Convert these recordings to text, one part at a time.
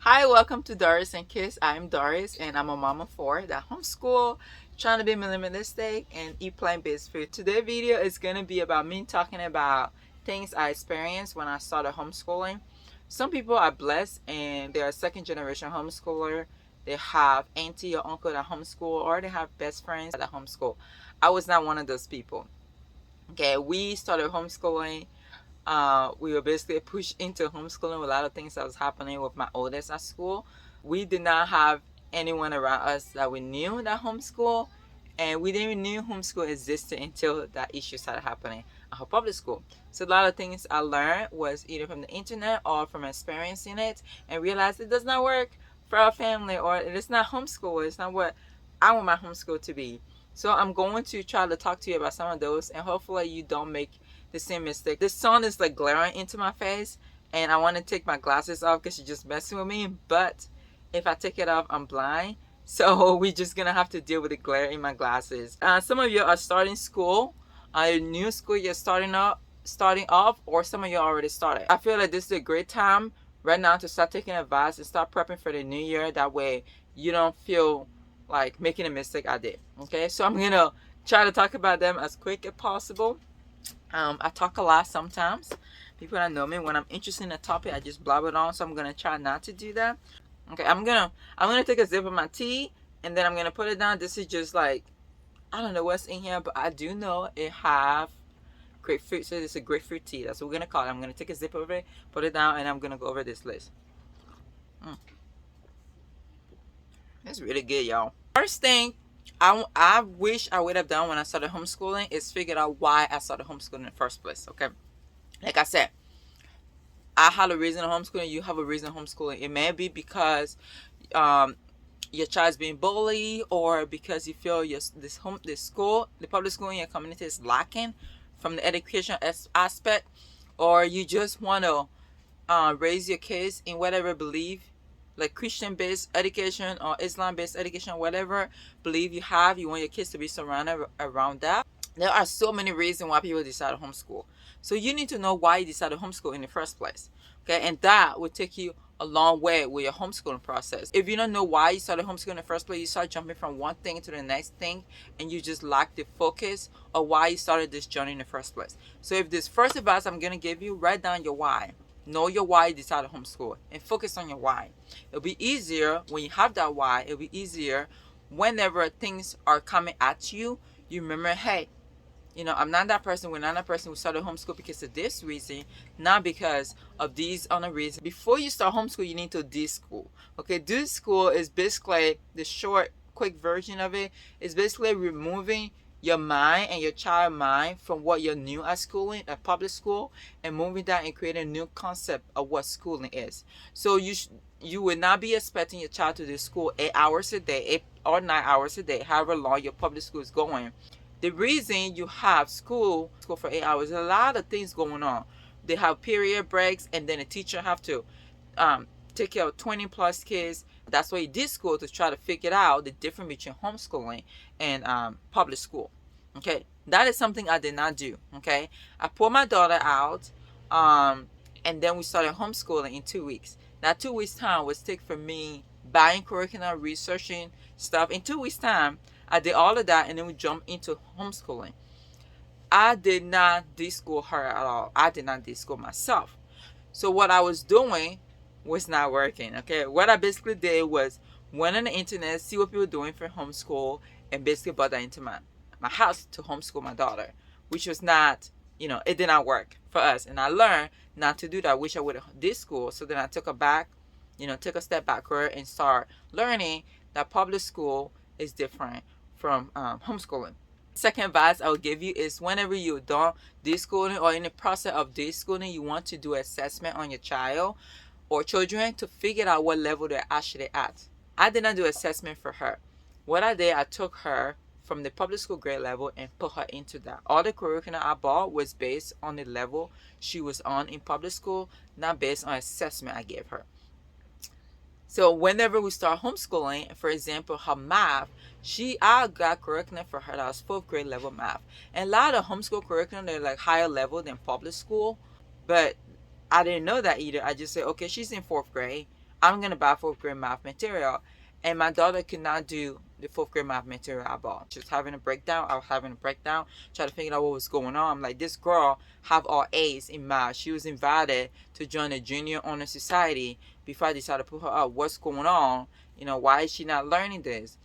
Hi, welcome to Doris and Kiss. I'm Doris and I'm a mom of four that homeschool, trying to be minimalistic and eat plant-based food. Today's video is going to be about me talking about things I experienced when I started homeschooling. Some people are blessed and they are second generation homeschooler. They have auntie or uncle that homeschool, or they have best friends that homeschool. I was not one of those people. Okay, we started homeschooling. We were basically pushed into homeschooling with a lot of things that was happening with my oldest at school. We did not have anyone around us that we knew that homeschool, and we didn't even knew homeschool existed until that issue started happening at her public school. So a lot of things I learned was either from the internet or from experiencing it, and realized it does not work for our family, or it is not homeschool. It's not what I want my homeschool to be. So I'm going to try to talk to you about some of those, and hopefully you don't make the same mistake. The sun is like glaring into my face, and I want to take my glasses off because she's just messing with me. But if I take it off, I'm blind. So we're just gonna have to deal with the glare in my glasses. Some of you are starting school, new school you're starting off, or some of you already started. I feel like this is a great time right now to start taking advice and start prepping for the new year. That way you don't feel like making a mistake I did. Okay, so I'm gonna try to talk about them as quick as possible. I talk a lot sometimes. People that know me, when I'm interested in a topic, I just blabber on. So I'm gonna try not to do that. Okay, I'm gonna take a sip of my tea and then I'm gonna put it down. This is just like, I don't know what's in here, but I do know it have grapefruit. So it's a grapefruit tea. That's what we're gonna call it. I'm gonna take a sip of it, put it down, and I'm gonna go over this list. It's really good, y'all. First thing I wish I would have done when I started homeschooling is figured out why I started homeschooling in the first place. Okay, like I said, I had a reason to homeschooling. You have a reason to homeschooling. It may be because your child's being bullied, or because you feel this school, the public school in your community is lacking from the education aspect, or you just want to raise your kids in whatever belief, like Christian-based education or Islam-based education, whatever belief you have, you want your kids to be surrounded around that. There are so many reasons why people decide to homeschool. So you need to know why you decided to homeschool in the first place. Okay, and that will take you a long way with your homeschooling process. If you don't know why you started homeschooling in the first place, you start jumping from one thing to the next thing, and you just lack the focus of why you started this journey in the first place. So if this first advice I'm gonna give you, write down your why. Know your why you decided to homeschool and focus on your why. It'll be easier when you have that why. It'll be easier whenever things are coming at you. You remember, hey, I'm not that person. We're not that person who started homeschool because of this reason, not because of these other reasons. Before you start homeschool, you need to de-school. Okay, de-school is basically the short, quick version of it. It's basically removing your mind and your child mind from what you're new at schooling, at public school, and moving that and creating a new concept of what schooling is. So you would not be expecting your child to do school 8 hours a day, 8 or 9 hours a day, however long your public school is going. The reason you have school for 8 hours, there's a lot of things going on. They have period breaks, and then a teacher have to take care of 20 plus kids. That's why you did school, to try to figure out the difference between homeschooling and public school. Okay, that is something I did not do. Okay, I pulled my daughter out, and then we started homeschooling in 2 weeks. That 2 weeks time was take for me buying curriculum, researching stuff. In 2 weeks time, I did all of that, and then we jumped into homeschooling. I did not de-school her at all. I did not de-school myself. So what I was doing was not working. Okay, what I basically did was went on the internet, see what people were doing for homeschool, and basically brought that into my house to homeschool my daughter, which was not, it did not work for us. And I learned not to do that. I wish I would have did school. So then I took a step backward and start learning that public school is different from homeschooling. Second advice I will give you is, whenever you're done deschooling or in the process of deschooling, you want to do assessment on your child or children to figure out what level they're actually at. I did not do assessment for her. What I did, I took her from the public school grade level and put her into that. All the curriculum I bought was based on the level she was on in public school, not based on assessment I gave her. So whenever we start homeschooling, for example, her math, I got curriculum for her that was 4th grade level math. And a lot of homeschool curriculum, they're like higher level than public school. But I didn't know that either. I just said, okay, she's in 4th grade. I'm going to buy fourth grade math material. And my daughter could not do the fourth grade math material I bought. She was having a breakdown. I was having a breakdown, trying to figure out what was going on. I'm like, this girl have all A's in math. She was invited to join the junior honor society before I decided to put her up. What's going on? Why is she not learning this?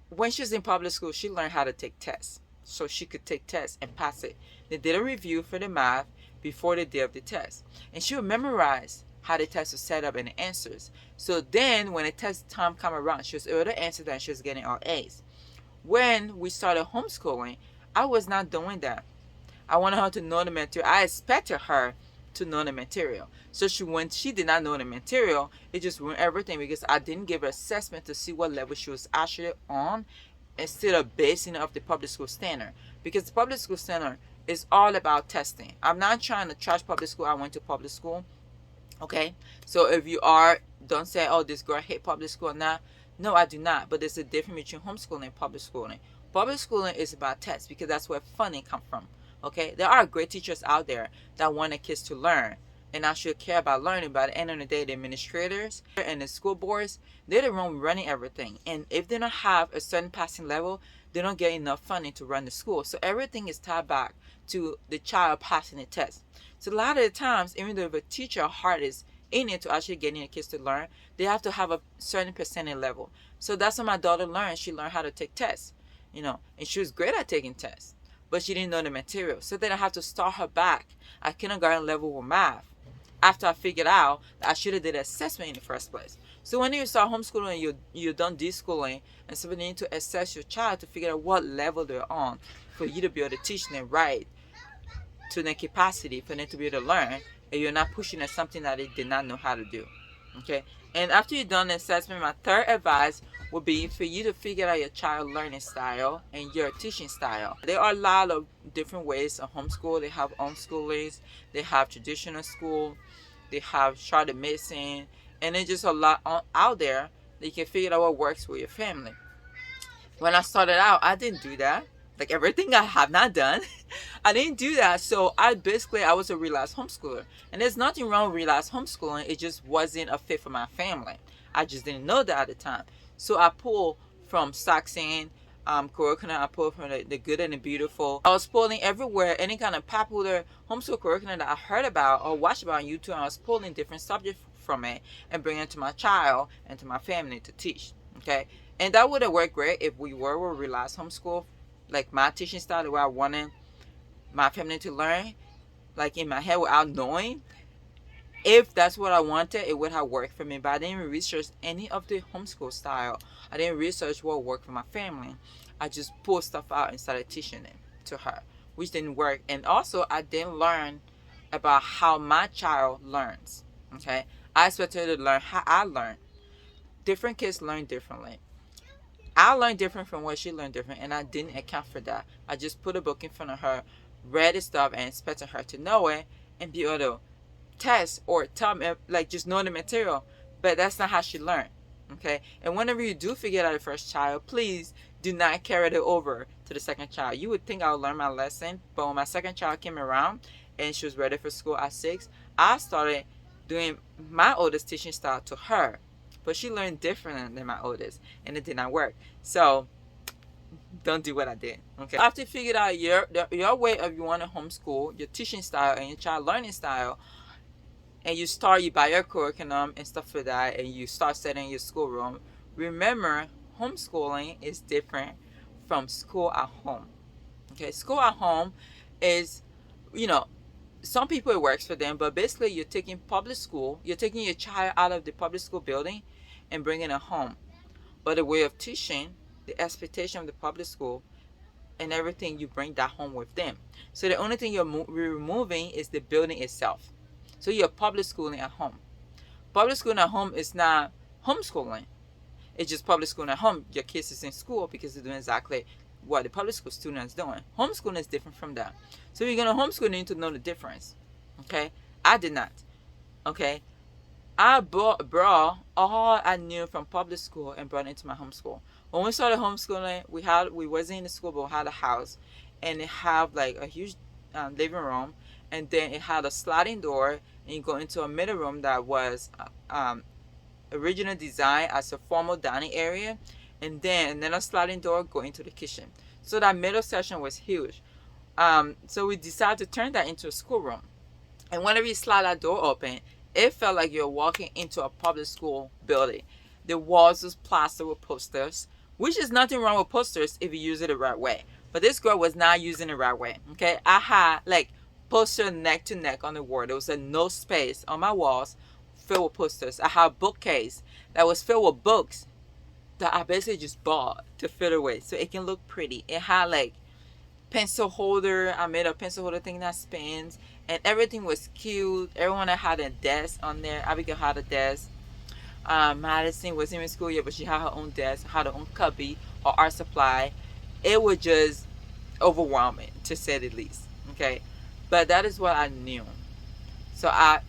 When she was in public school, she learned how to take tests. So she could take tests and pass it. They did a review for the math before the day of the test. And she would memorize how the test was set up and the answers. So then when the test time come around, she was able to answer that and she was getting all A's. When we started homeschooling, I was not doing that. I wanted her to know the material. I expected her to know the material. So when she did not know the material, it just ruined everything because I didn't give her assessment to see what level she was actually on instead of basing it off the public school standard. Because the public school standard is all about testing. I'm not trying to trash public school. I went to public school. Okay? So if you are, don't say, oh, this girl hate public school or not. No, I do not. But there's a difference between homeschooling and public schooling. Public schooling is about tests because that's where funding comes from. Okay, there are great teachers out there that want their kids to learn and actually care about learning. By the end of the day, the administrators and the school boards, they're the one running everything. And if they don't have a certain passing level, they don't get enough funding to run the school. So everything is tied back to the child passing the test. So a lot of the times, even though if a teacher heart is in it to actually getting the kids to learn, they have to have a certain percentage level. So that's what my daughter learned. She learned how to take tests, and she was great at taking tests, but she didn't know the material. So then I have to start her back at kindergarten level with math after I figured out that I should have did an assessment in the first place. So when you start homeschooling and you're done deschooling, and so you need to assess your child to figure out what level they're on for you to be able to teach them right to their capacity for them to be able to learn, and you're not pushing at something that they did not know how to do. Okay? And after you've done the assessment, my third advice would be for you to figure out your child learning style and your teaching style. There are a lot of different ways of homeschool. They have homeschoolers, they have traditional school, they have charter medicine, and there's just a lot out there that you can figure out what works with your family. When I started out, I didn't do that. Like everything I have not done, I didn't do that. So I was a realized homeschooler. And there's nothing wrong with realized homeschooling. It just wasn't a fit for my family. I just didn't know that at the time. So I pulled from Saxon, curriculum. I pulled from the good and the beautiful. I was pulling everywhere, any kind of popular homeschool curriculum that I heard about or watched about on YouTube. I was pulling different subjects from it and bringing it to my child and to my family to teach. Okay? And that would have worked great if we were a realized homeschool. Like my teaching style, the way I wanted my family to learn, like in my head without knowing. If that's what I wanted, it would have worked for me. But I didn't research any of the homeschool style. I didn't research what worked for my family. I just pulled stuff out and started teaching it to her, which didn't work. And also, I didn't learn about how my child learns. Okay? I expected her to learn how I learn. Different kids learn differently. I learned different from what she learned different, and I didn't account for that. I just put a book in front of her, read the stuff, and expected her to know it and be able to test or tell me, like just know the material. But that's not how she learned. Okay? And whenever you do figure out the first child, please do not carry it over to the second child. You would think I would learn my lesson, but when my second child came around and she was ready for school at 6, I started doing my oldest teaching style to her. But she learned different than my oldest, and it did not work. So don't do what I did. Okay. After you figured out your way of you want to homeschool, your teaching style and your child learning style, and you buy your curriculum and stuff like that, and you start setting your schoolroom. Remember, homeschooling is different from school at home. Okay, school at home is, some people it works for them, but basically you're taking your child out of the public school building and bringing it home. But the way of teaching, the expectation of the public school, and everything, you bring that home with them. So the only thing you're removing is the building itself. So you're public schooling at home. Public schooling at home is not homeschooling. It's just public schooling at home. Your kids is in school because they're doing exactly what the public school student is doing. Homeschooling is different from that. So if you're going to homeschool, you need to know the difference. Okay? I did not. Okay? I brought all I knew from public school and brought it into my homeschool. When we started homeschooling, we wasn't in the school, but we had a house, and it had like a huge living room, and then it had a sliding door, and you go into a middle room that was original design as a formal dining area, and then a sliding door going to the kitchen. So that middle section was huge. So we decided to turn that into a schoolroom. And whenever you slide that door open, it felt like you're walking into a public school building. The walls was plastered with posters, which is nothing wrong with posters if you use it the right way. But this girl was not using it the right way. Okay, I had like poster neck to neck on the wall. There was no space on my walls filled with posters. I had a bookcase that was filled with books that I basically just bought to fit away so it can look pretty. It had like pencil holder. I made a pencil holder thing that spins, and everything was cute. Everyone had a desk on there. Abigail had a desk. Madison wasn't in school yet, but she had her own desk, had her own cubby or art supply. It was just overwhelming, to say the least. Okay, but that is what I knew. So I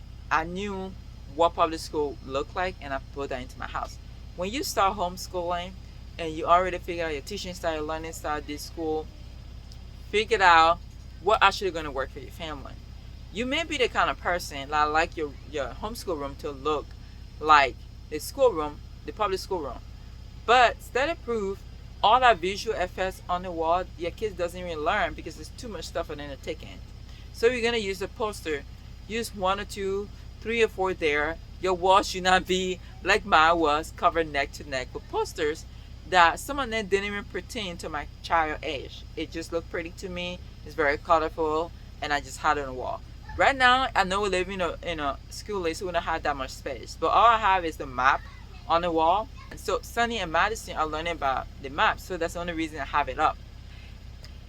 knew what public school looked like, and I put that into my house. When you start homeschooling and you already figure out your teaching style, your learning style, this school, figure out what actually going to work for your family. You may be the kind of person that like your homeschool room to look like the schoolroom, the public school room. But study proof, all that visual effects on the wall, your kids doesn't even learn because there's too much stuff for them to take in. So you're gonna use a poster. Use one or two, three or four there. Your wall should not be like mine was, covered neck to neck with posters that some of them didn't even pertain to my child age. It just looked pretty to me. It's very colorful, and I just had it on the wall. Right now, I know we live in a school, so we don't have that much space. But all I have is the map on the wall. And so Sunny and Madison are learning about the map, so that's the only reason I have it up.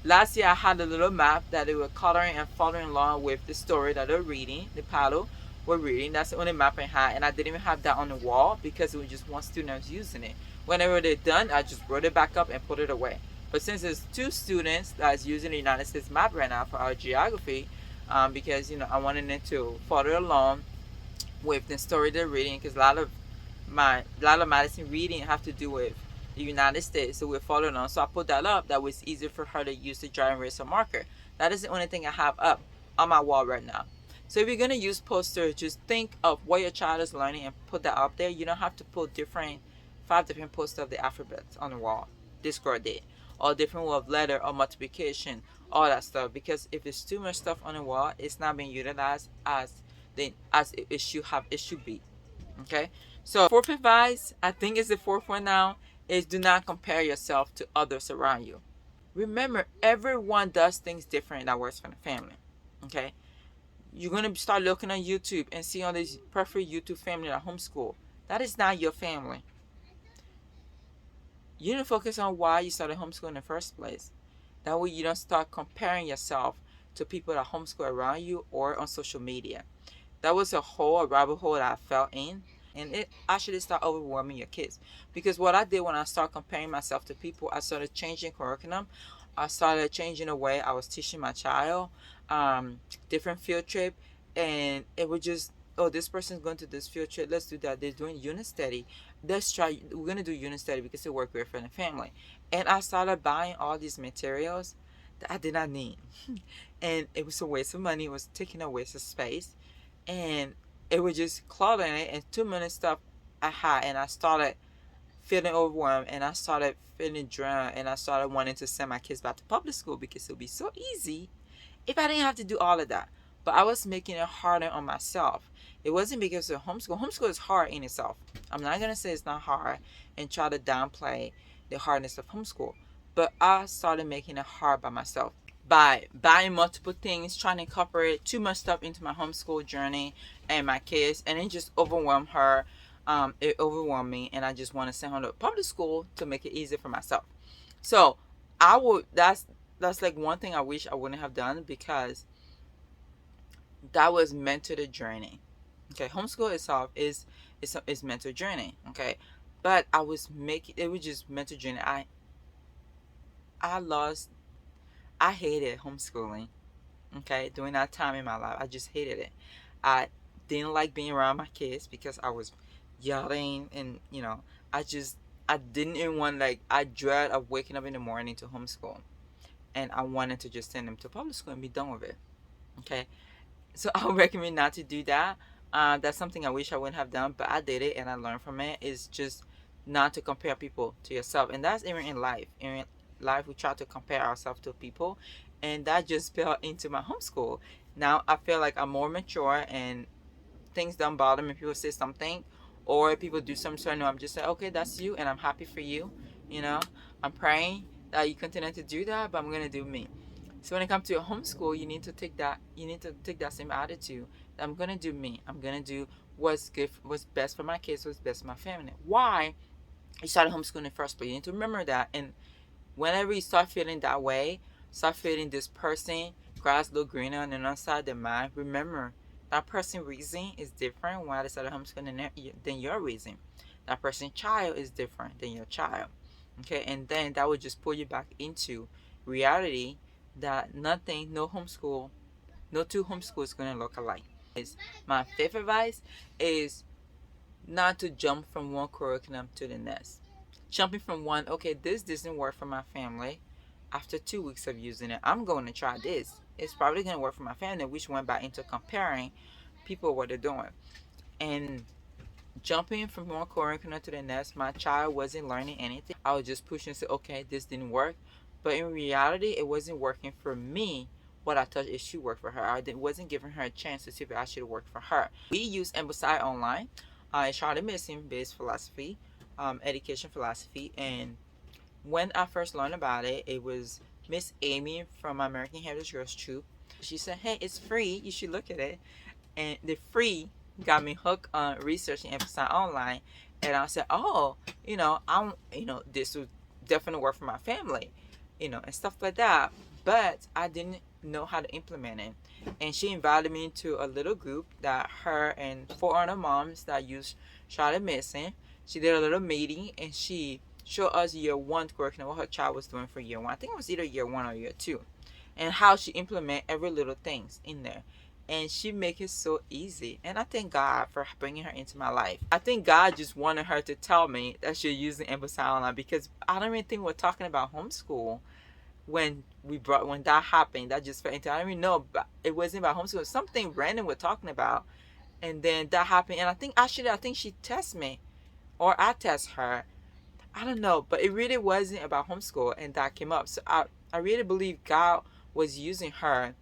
Last year, I had a little map that they were coloring and following along with the story that they're reading, the paddle were reading. That's the only map I had, and I didn't even have that on the wall because it was just one student that was using it. Whenever they're done, I just wrote it back up and put it away. But since there's two students that's using the United States map right now for our geography, because I wanted them to follow along with the story they're reading, because a lot of Madison reading have to do with the United States, so we're following on. So I put that up. That was easier for her to use the dry eraser marker. That is the only thing I have up on my wall right now. So if you're gonna use posters, just think of what your child is learning and put that up there. You don't have to put 5 different posters of the alphabet on the wall. This girl did, or different way of letter or multiplication, all that stuff. Because if there's too much stuff on the wall, it's not being utilized as it should be. Okay. So fourth advice, I think is the fourth one now, is do not compare yourself to others around you. Remember, everyone does things different that works for the family. Okay. You're gonna start looking on YouTube and see all these perfect YouTube family that homeschool. That is not your family. You need to focus on why you started homeschool in the first place. That way you don't start comparing yourself to people that homeschool around you or on social media. That was a rabbit hole that I fell in, and it actually started overwhelming your kids. Because what I did when I started comparing myself to people, I started changing curriculum. I started changing the way I was teaching my child, different field trip, and it was just, oh, this person's going to this field trip, let's do that. They're doing unit study, let's try, we're going to do unit study because it worked great for the family. And I started buying all these materials that I did not need. And it was a waste of money. It was taking a waste of space, and it was just cluttering it and too many stuff I had. And I started feeling overwhelmed, and I started feeling drowned, and I started wanting to send my kids back to public school because it would be so easy if I didn't have to do all of that. But I was making it harder on myself. It wasn't because of homeschool. Homeschool is hard in itself. I'm not going to say it's not hard and try to downplay the hardness of homeschool. But I started making it hard by myself by buying multiple things, trying to incorporate too much stuff into my homeschool journey and my kids, and it just overwhelmed her. It overwhelmed me, and I just want to send her to public school to make it easier for myself. So I would. That's like one thing I wish I wouldn't have done, because that was mentally draining. Okay, homeschool itself is mental draining. Okay, but I was making it was just mental draining. I hated homeschooling. Okay, during that time in my life, I just hated it. I didn't like being around my kids because I was yelling, and I didn't even want, like, I dread of waking up in the morning to homeschool, and I wanted to just send them to public school and be done with it. Okay, So I would recommend not to do that. That's something I wish I wouldn't have done, but I did it and I learned from it. Is just not to compare people to yourself, and that's even in life. In life, we try to compare ourselves to people, and that just fell into my homeschool. Now I feel like I'm more mature, and things don't bother me. People say something, or people do something, so I know I'm just like, okay, that's you, and I'm happy for you. You know, I'm praying that you continue to do that, but I'm gonna do me. So when it comes to a homeschool, you need to take that. You need to take that same attitude. That I'm gonna do me. I'm gonna do what's good, what's best for my kids, what's best for my family. Why you started homeschooling in the first place? You need to remember that. And whenever you start feeling that way, start feeling this person grass look greener on the other side of the mind. Remember that person reason is different when they started homeschooling than your reason. That person's child is different than your child. Okay, and then that would just pull you back into reality that nothing, no homeschool, no two homeschools is gonna look alike. Is my fifth advice is not to jump from one curriculum to the next. Jumping from one, okay, this doesn't work for my family. After 2 weeks of using it, I'm going to try this. It's probably going to work for my family, which went back into comparing people what they're doing. And jumping from one curriculum to the next, my child wasn't learning anything. I was just pushing and say, okay, this didn't work. But in reality, it wasn't working for me. What I thought it should work for her. I wasn't giving her a chance to see if it actually worked for her. We use Embassy Online, a Charlotte Mason based philosophy, education philosophy. And when I first learned about it, it was Miss Amy from American Heritage Girls Troop. She said, hey, it's free. You should look at it. And the free got me hooked on researching Embassy Online. And I said, oh, this would definitely work for my family, and stuff like that. But I didn't know how to implement it. And she invited me into a little group that her and four other moms that use Charlotte Mason. She did a little meeting and she showed us year one curriculum, what her child was doing for year one. I think it was either year one or year two. And how she implement every little things in there. And she make it so easy. And I thank God for bringing her into my life. I think God just wanted her to tell me that she's using Embassy Online, because I don't even think we're talking about homeschool when that happened. That just fell into, I don't even know, but it wasn't about homeschool. Something random we're talking about, and then that happened. And I think she tests me, or I test her. I don't know, but it really wasn't about homeschool, and that came up. So I really believe God was using her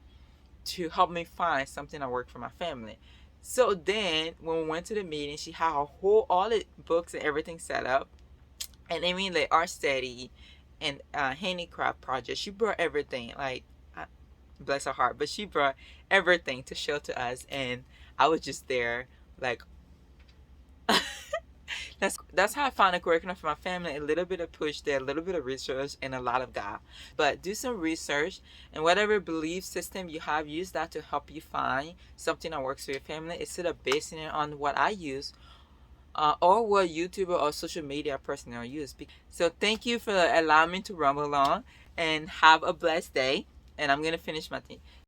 to help me find something that worked for my family. So then when we went to the meeting, she had all the books and everything set up. And I mean, like art study and handicraft project. She brought everything. Like, bless her heart, but she brought everything to show to us, and I was just there, like, that's how I found a curriculum for my family. A little bit of push there, a little bit of research, and a lot of God. But do some research, and whatever belief system you have, use that to help you find something that works for your family instead of basing it on what I use, or what YouTuber or social media person I use. So thank you for allowing me to rumble on, and have a blessed day. And I'm gonna finish my thing.